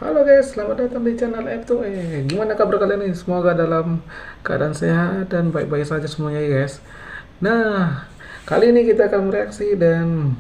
Halo guys, selamat datang di channel F2E. Gimana kabar kalian nih? Semoga dalam keadaan sehat dan baik-baik saja semuanya ya guys. Nah, kali ini kita akan mereaksi dan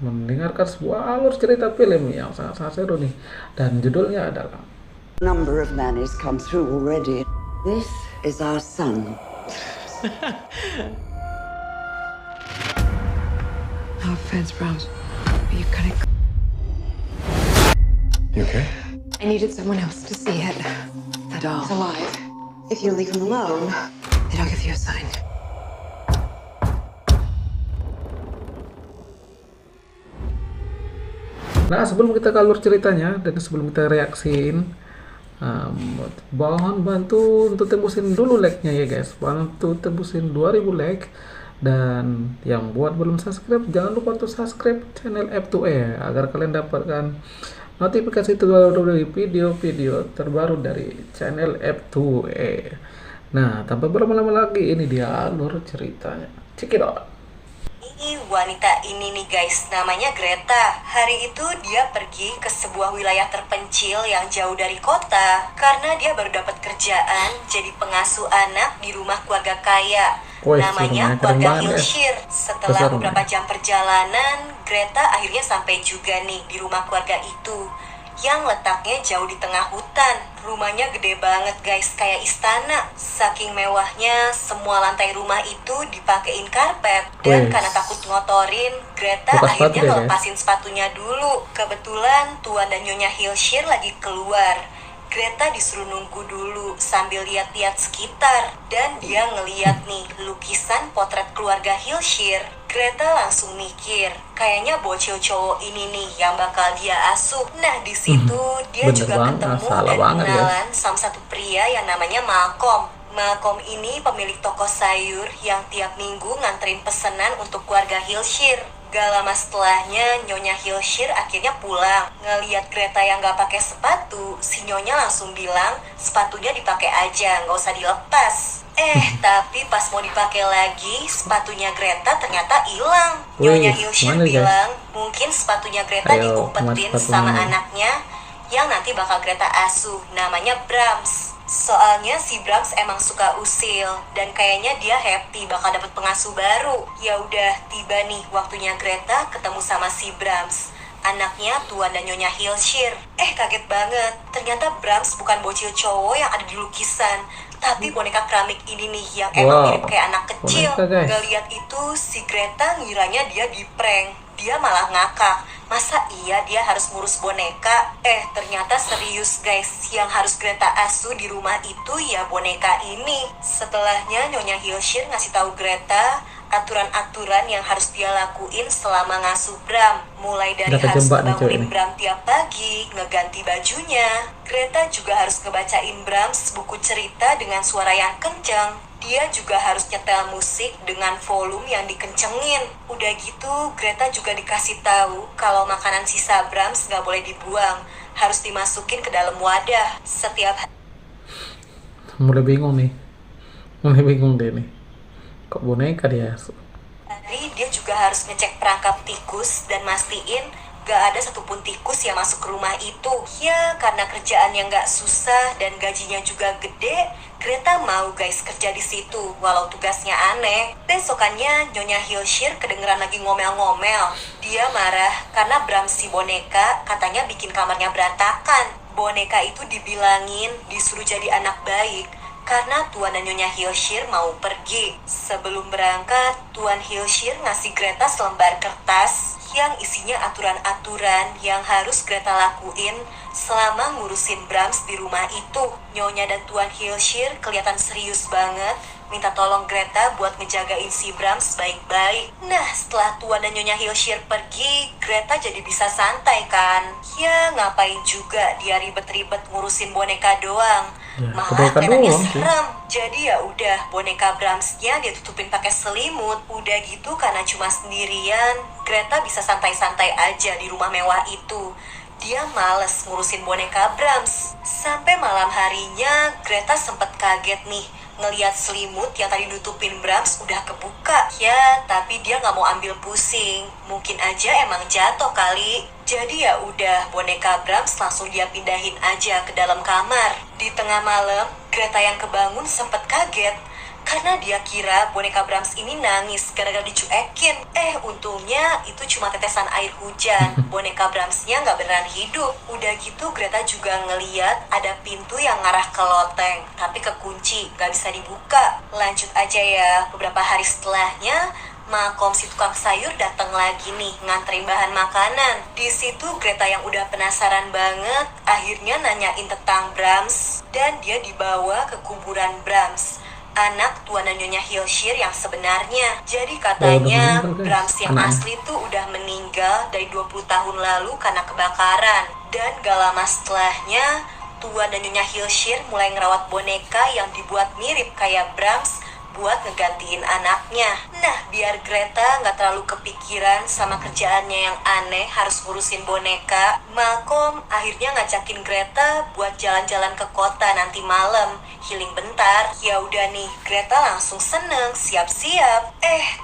mendengarkan sebuah alur cerita film yang sangat-sangat seru nih. Dan judulnya adalah Number of nannies come through already. This is our son. No offense, Brahms. But you couldn't. You okay? I needed someone else to see it. That doll's alive. If you leave him alone, Then I'll give you a sign. Nah, sebelum kita ke alur ceritanya dan sebelum kita reaksiin, mohon bantu untuk tembusin dulu like-nya ya guys. Bantu tembusin 2000 like. Dan yang buat belum subscribe, jangan lupa untuk subscribe channel F2E agar kalian dapatkan notifikasi terbaru dari video-video terbaru dari channel F2E. Nah, tanpa berlama-lama lagi, ini dia alur ceritanya. Check it out. Ini wanita ini nih guys, namanya Greta. Hari itu dia pergi ke sebuah wilayah terpencil yang jauh dari kota karena dia baru dapat kerjaan jadi pengasuh anak di rumah keluarga kaya. Woi, Namanya rumahnya keren keluarga banget, guys. Hillshire. Setelah Besar beberapa rumahnya. jam perjalanan, Greta akhirnya sampai juga nih di rumah keluarga itu yang letaknya jauh di tengah hutan. Rumahnya gede banget guys, kayak istana. Saking mewahnya, semua lantai rumah itu dipakein karpet. Dan Wih. karena takut ngotorin, Greta Buka sepatu akhirnya deh, guys. ngelepasin sepatunya dulu. Kebetulan Tuan dan Nyonya Hillshire lagi keluar. Greta disuruh nunggu dulu sambil lihat-lihat sekitar. Dan dia ngeliat nih lukisan potret keluarga Hillshire. Greta langsung mikir, kayaknya bocil cowok ini nih yang bakal dia asuh. Nah di situ dia bener juga banget, ketemu salah dan banget, guys. kenalan sama satu pria yang namanya Malcolm. Malcolm ini pemilik toko sayur yang tiap minggu nganterin pesanan untuk keluarga Hillshire. Gak lama setelahnya, Nyonya Hillshire akhirnya pulang. Ngeliat Greta yang gak pakai sepatu, si Nyonya langsung bilang sepatunya dipakai aja, gak usah dilepas. Tapi pas mau dipakai lagi, sepatunya Greta ternyata hilang. Wih, Nyonya Hillshire mana, guys? bilang mungkin sepatunya Greta Ayo, diumpetin kemana sepatunya sama nih? anaknya yang nanti bakal Greta asuh, namanya Brahms. Soalnya si Brahms emang suka usil dan kayaknya dia happy bakal dapet pengasuh baru. Ya udah tiba nih waktunya Greta ketemu sama si Brahms, anaknya Tuan dan Nyonya Hillshire. Kaget banget, ternyata Brahms bukan bocil cowok yang ada di lukisan, tapi boneka keramik ini nih yang emang Wow, mirip kayak anak kecil. boneka, guys. Ngeliat itu si Greta ngiranya dia di prank. Dia malah ngakak, masa iya dia harus ngurus boneka? Ternyata serius guys, yang harus Greta asuh di rumah itu ya boneka ini. Setelahnya Nyonya Hillshire ngasih tahu Greta aturan-aturan yang harus dia lakuin selama ngasuh Bram. Mulai dari Udah harus kejebak nih cewek ngebangunin ini. Bram tiap pagi, ngeganti bajunya. Greta juga harus ngebacain Brahms buku cerita dengan suara yang kenceng. Dia juga harus nyetel musik dengan volume yang dikencengin. Udah gitu, Greta juga dikasih tahu kalau makanan sisa Brahms gak boleh dibuang, harus dimasukin ke dalam wadah. Setiap Mulai bingung nih. Mulai bingung deh nih. Kok boneka dia? hari dia juga harus ngecek perangkap tikus dan mastiin gak ada satupun tikus yang masuk ke rumah itu. Ya, karena kerjaan yang gak susah dan gajinya juga gede, Greta mau guys kerja di situ, walau tugasnya aneh. Besokannya, Nyonya Hillshire kedengeran lagi ngomel-ngomel. Dia marah karena Brahms si boneka katanya bikin kamarnya berantakan. Boneka itu dibilangin disuruh jadi anak baik karena Tuan dan Nyonya Hillshire mau pergi. Sebelum berangkat, Tuan Hillshire ngasih Greta selembar kertas yang isinya aturan-aturan yang harus Greta lakuin selama ngurusin Brahms di rumah itu. Nyonya dan Tuan Hillshire kelihatan serius banget, minta tolong Greta buat ngejagain si Brahms baik-baik. Nah, setelah Tuan dan Nyonya Hillshire pergi, Greta jadi bisa santai kan? Ya, ngapain juga dia ribet-ribet ngurusin boneka doang. Ya, Malah boneka kayaknya doang sih. serem. Jadi ya udah, boneka Brahmsnya dia tutupin pakai selimut. Udah gitu karena cuma sendirian, Greta bisa santai-santai aja di rumah mewah itu. Dia males ngurusin boneka Brahms. Sampai malam harinya, Greta sempet kaget nih ngeliat selimut yang tadi nutupin Brahms udah kebuka. Ya, tapi dia nggak mau ambil pusing. Mungkin aja emang jatuh kali. Jadi ya udah, boneka Brahms langsung dia pindahin aja ke dalam kamar. Di tengah malam, Greta yang kebangun sempet kaget karena dia kira boneka Brahms ini nangis gara-gara dicuekin. Untungnya itu cuma tetesan air hujan. Boneka Brahmsnya nggak beneran hidup. Udah gitu Greta juga ngeliat ada pintu yang ngarah ke loteng, tapi kekunci, nggak bisa dibuka. Lanjut aja ya, beberapa hari setelahnya, Malcolm si tukang sayur datang lagi nih nganterin bahan makanan. Di situ Greta yang udah penasaran banget akhirnya nanyain tentang Brahms dan dia dibawa ke kuburan Brahms, anak tuan Nyonya Hilshire yang sebenarnya. Jadi katanya Brahms yang asli tuh udah meninggal dari 20 tahun lalu karena kebakaran. Dan gak lama setelahnya, tuan dan Nyonya Hilshire mulai ngerawat boneka yang dibuat mirip kayak Brahms buat ngegantiin anaknya. Nah, biar Greta nggak terlalu kepikiran sama kerjaannya yang aneh harus ngurusin boneka, Malcolm akhirnya ngajakin Greta buat jalan-jalan ke kota nanti malam, healing bentar. Ya udah nih, Greta langsung seneng, siap-siap.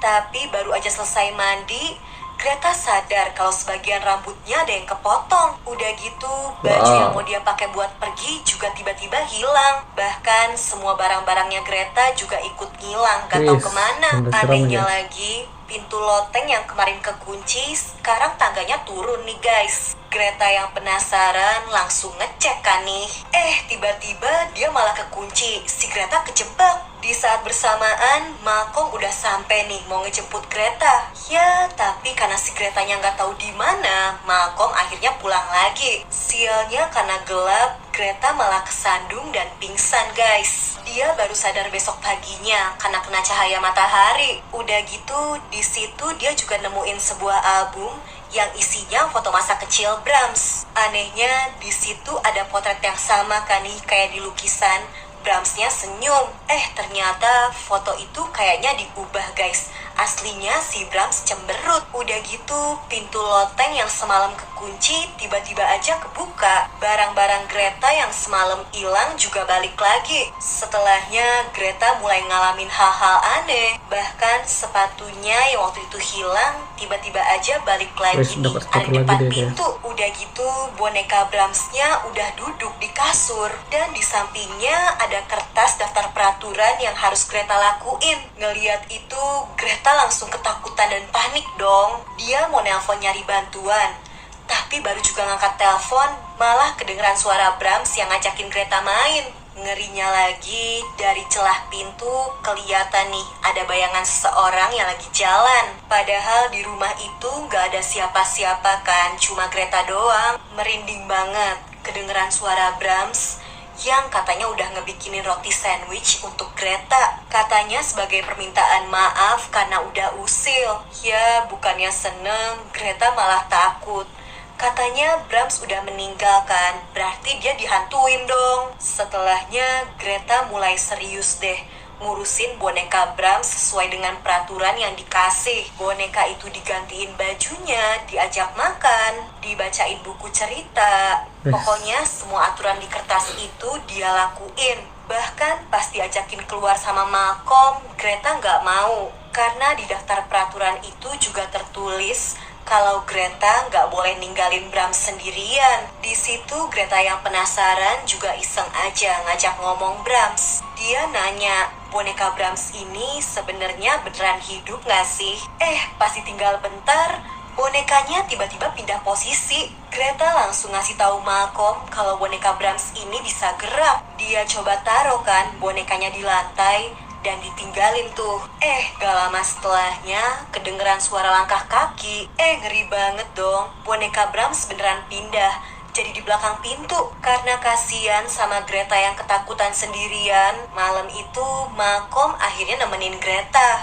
Tapi baru aja selesai mandi, Greta sadar kalau sebagian rambutnya ada yang kepotong. Udah gitu, baju yang mau dia pakai buat pergi juga tiba-tiba hilang. Bahkan semua barang-barangnya Greta juga ikut ngilang, gak tahu kemana. Anehnya lagi, pintu loteng yang kemarin kekunci, sekarang tangganya turun nih guys. Greta yang penasaran langsung ngecek kan nih. Tiba-tiba dia malah kekunci. Si Greta kejebak. Di saat bersamaan, Malcolm udah sampai nih mau ngejemput Greta. Ya, tapi karena si Gretanya nggak tahu di mana, Malcolm akhirnya pulang lagi. Sialnya karena gelap, Greta malah kesandung dan pingsan guys. Dia baru sadar besok paginya karena kena cahaya matahari. Udah gitu, di situ dia juga nemuin sebuah album yang isinya foto masa kecil Brahms. Anehnya di situ ada potret yang sama kan nih kayak di lukisan. Brahmsnya senyum. Ternyata foto itu kayaknya diubah guys. Aslinya si Brahms cemberut. Udah gitu, pintu loteng yang semalam kekunci tiba-tiba aja kebuka. Barang-barang Greta yang semalam hilang juga balik lagi. Setelahnya Greta mulai ngalamin hal-hal aneh. Bahkan sepatunya yang waktu itu hilang tiba-tiba aja balik lagi nih, ada di depan pintu. Udah gitu, boneka Brahmsnya udah duduk di kasur dan di sampingnya ada kertas daftar peraturan yang harus Greta lakuin. Ngeliat itu, Greta langsung ketakutan dan panik dong. Dia mau nelpon nyari bantuan, tapi baru juga ngangkat telepon, malah kedengeran suara Brahms yang ngajakin Greta main. Ngerinya lagi, dari celah pintu kelihatan nih ada bayangan seseorang yang lagi jalan. Padahal di rumah itu gak ada siapa-siapa kan, cuma Greta doang. Merinding banget, kedengeran suara Brahms yang katanya udah ngebikinin roti sandwich untuk Greta. Katanya sebagai permintaan maaf karena udah usil. Ya, bukannya seneng, Greta malah takut. Katanya Brahms udah meninggal kan, berarti dia dihantuin dong. Setelahnya Greta mulai serius deh ngurusin boneka Brahms sesuai dengan peraturan yang dikasih. Boneka itu digantiin bajunya, diajak makan, dibacain buku cerita. Pokoknya semua aturan di kertas itu dia lakuin. Bahkan pas diajakin keluar sama Malcolm, Greta nggak mau. Karena di daftar peraturan itu juga tertulis kalau Greta nggak boleh ninggalin Brahms sendirian. Di situ Greta yang penasaran juga iseng aja ngajak ngomong Brahms. Dia nanya, boneka Brahms ini sebenarnya beneran hidup nggak sih? Pas ditinggal bentar, bonekanya tiba-tiba pindah posisi. Greta langsung ngasih tahu Malcolm kalau boneka Brahms ini bisa gerak. Dia coba taruh kan bonekanya di lantai dan ditinggalin tuh. Gak lama setelahnya kedengeran suara langkah kaki. Ngeri banget dong. Boneka Brahms beneran pindah jadi di belakang pintu. Karena kasihan sama Greta yang ketakutan sendirian, malam itu Malcolm akhirnya nemenin Greta.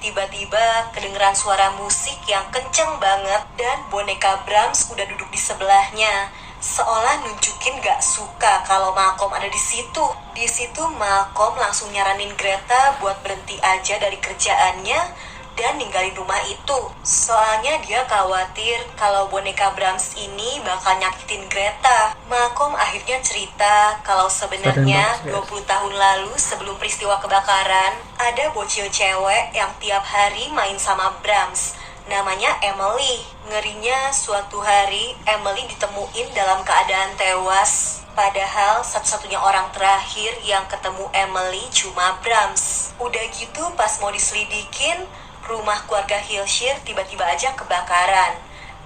Tiba-tiba kedengeran suara musik yang kenceng banget dan boneka Brahms udah duduk di sebelahnya, seolah nunjukin gak suka kalau Malcolm ada di situ. Di situ Malcolm langsung nyaranin Greta buat berhenti aja dari kerjaannya dan ninggalin rumah itu. Soalnya dia khawatir kalau boneka Brahms ini bakal nyakitin Greta. Malcolm akhirnya cerita kalau sebenarnya 20 tahun lalu sebelum peristiwa kebakaran, ada bocil cewek yang tiap hari main sama Brahms. namanya Emily. Ngerinya suatu hari Emily ditemuin dalam keadaan tewas. Padahal satu-satunya orang terakhir yang ketemu Emily cuma Brahms. Udah gitu pas mau diselidikin, rumah keluarga Hilshire tiba-tiba aja kebakaran.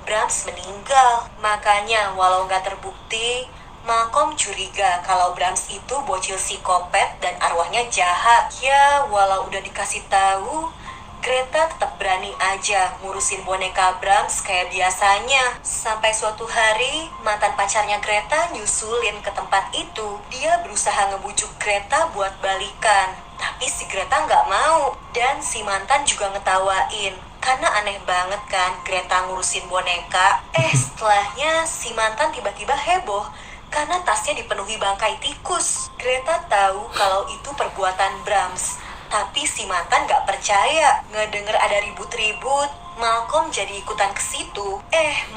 Brahms meninggal. Makanya walau nggak terbukti, Malcolm curiga kalau Brahms itu bocil psikopat dan arwahnya jahat. Ya, walau udah dikasih tahu, Greta tetap berani aja ngurusin boneka Brahms kayak biasanya. Sampai suatu hari, mantan pacarnya Greta nyusulin ke tempat itu. Dia berusaha ngebujuk Greta buat balikan, tapi si Greta nggak mau. Dan si mantan juga ngetawain, karena aneh banget kan Greta ngurusin boneka. Setelahnya si mantan tiba-tiba heboh karena tasnya dipenuhi bangkai tikus. Greta tahu kalau itu perbuatan Brahms, tapi si mantan gak percaya. Ngedenger ada ribut-ribut, Malcolm jadi ikutan ke situ.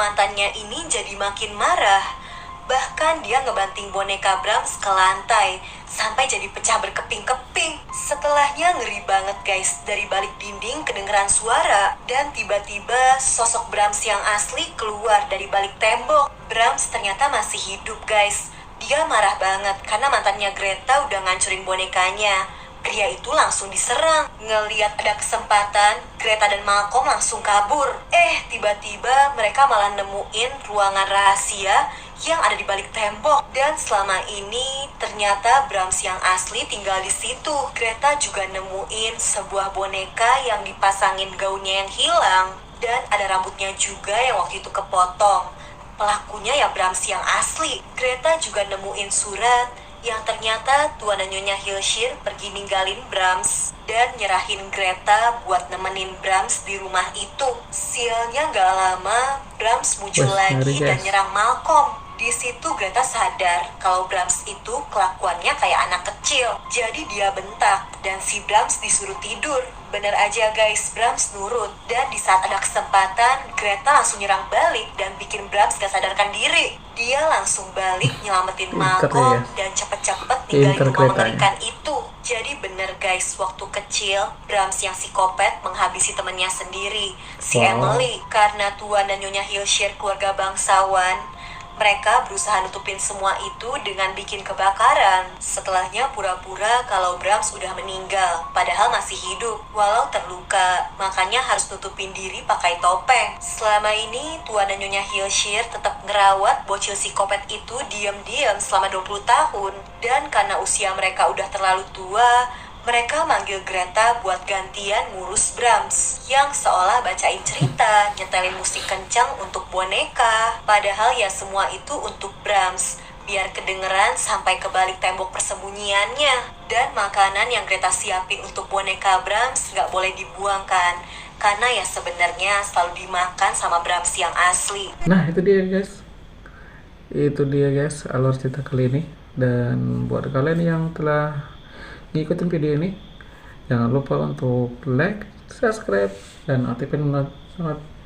Mantannya ini jadi makin marah. Bahkan dia ngebanting boneka Brahms ke lantai sampai jadi pecah berkeping-keping. Setelahnya ngeri banget guys, dari balik dinding kedengeran suara dan tiba-tiba sosok Brahms yang asli keluar dari balik tembok. Brahms ternyata masih hidup guys. Dia marah banget karena mantannya Greta udah ngancurin bonekanya. Pria itu langsung diserang. Ngeliat ada kesempatan, Greta dan Malcolm langsung kabur. Tiba-tiba mereka malah nemuin ruangan rahasia yang ada di balik tembok. Dan selama ini ternyata Brahms yang asli tinggal di situ. Greta juga nemuin sebuah boneka yang dipasangin gaunnya yang hilang. Dan ada rambutnya juga yang waktu itu kepotong. Pelakunya ya Brahms yang asli. Greta juga nemuin surat yang ternyata Tuan dan Nyonya Hilshire pergi ninggalin Brahms dan nyerahin Greta buat nemenin Brahms di rumah itu. Sialnya gak lama, Brahms muncul lagi dan nyerang Malcolm. Di situ Greta sadar kalau Brahms itu kelakuannya kayak anak kecil. Jadi dia bentak dan si Brahms disuruh tidur. Bener aja guys, Brahms nurut. Dan di saat ada kesempatan, Greta langsung nyerang balik dan bikin Brahms gak sadarkan diri. Dia langsung balik nyelamatin Malcolm dan cepet-cepet ninggalin rumah mengerikan itu. Jadi bener guys, waktu kecil Brahms yang psikopat menghabisi temennya sendiri, si Emily. Karena Tuan dan Nyonya Hilshire keluarga bangsawan, mereka berusaha nutupin semua itu dengan bikin kebakaran. Setelahnya pura-pura kalau Brahms udah meninggal, padahal masih hidup, walau terluka. Makanya harus nutupin diri pakai topeng. Selama ini Tuan dan Nyonya Hilshire tetap ngerawat bocil psikopat itu diam-diam selama 20 tahun. Dan karena usia mereka udah terlalu tua, mereka manggil Greta buat gantian ngurus Brahms, yang seolah bacain cerita, nyetelin musik kencang untuk boneka. Padahal ya semua itu untuk Brahms, biar kedengeran sampai ke balik tembok persembunyiannya. Dan makanan yang Greta siapin untuk boneka Brahms gak boleh dibuangkan, karena ya sebenarnya selalu dimakan sama Brahms yang asli. Nah itu dia guys alur cerita kali ini. Dan buat kalian yang telah ngikutin video ini, jangan lupa untuk like, subscribe, dan aktifin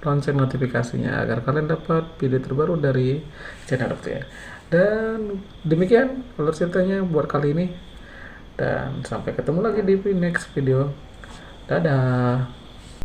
lonceng notifikasinya agar kalian dapat video terbaru dari channel FTR. Dan demikian alur ceritanya buat kali ini, dan sampai ketemu lagi di next video. Dadah.